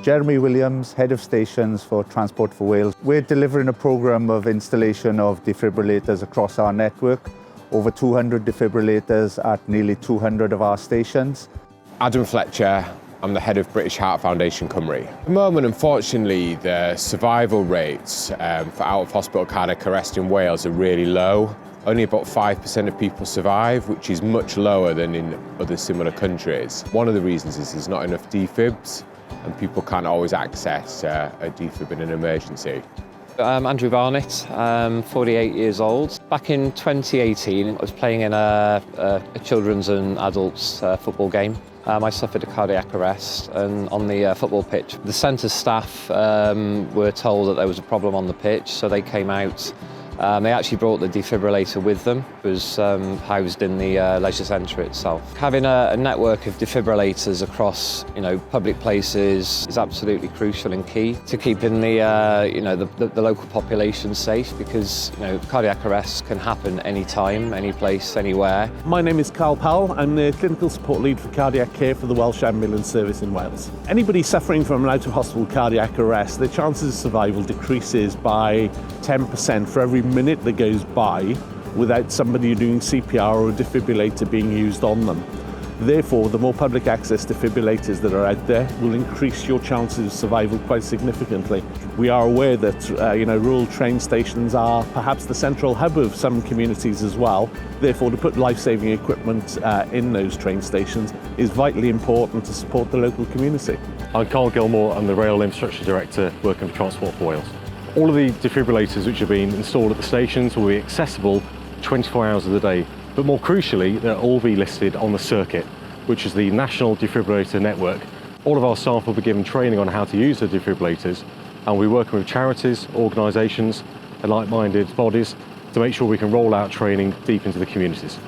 Jeremy Williams, Head of Stations for Transport for Wales. We're delivering a programme of installation of defibrillators across our network, over 200 defibrillators at nearly 200 of our stations. Adam Fletcher, I'm the head of British Heart Foundation Cymru. At the moment, unfortunately, the survival rates for out-of-hospital cardiac arrest in Wales are really low. Only about 5% of people survive, which is much lower than in other similar countries. One of the reasons is there's not enough defibs, and people can't always access a defib in an emergency. I'm Andrew Barnett, 48 years old. Back in 2018, I was playing in a children's and adults football game. I suffered a cardiac arrest and on the football pitch. The centre staff were told that there was a problem on the pitch, so they came out. They actually brought the defibrillator with them. It was housed in the leisure centre itself. Having a network of defibrillators across, public places is absolutely crucial and key to keeping the local population safe, because cardiac arrests can happen anytime, any place, anywhere. My name is Carl Powell. I'm the clinical support lead for cardiac care for the Welsh Ambulance Service in Wales. Anybody suffering from an out-of-hospital cardiac arrest, their chances of survival decreases by 10% for every minute that goes by without somebody doing CPR or a defibrillator being used on them. Therefore, the more public access defibrillators that are out there will increase your chances of survival quite significantly. We are aware that rural train stations are perhaps the central hub of some communities as well. Therefore, to put life-saving equipment in those train stations is vitally important to support the local community. I'm Carl Gilmore. I'm the Rail Infrastructure Director working for Transport for Wales. All of the defibrillators which have been installed at the stations will be accessible 24 hours of the day, but more crucially, they'll all be listed on the circuit, which is the National Defibrillator Network. All of our staff will be given training on how to use the defibrillators, and we're working with charities, organisations and like-minded bodies to make sure we can roll out training deep into the communities.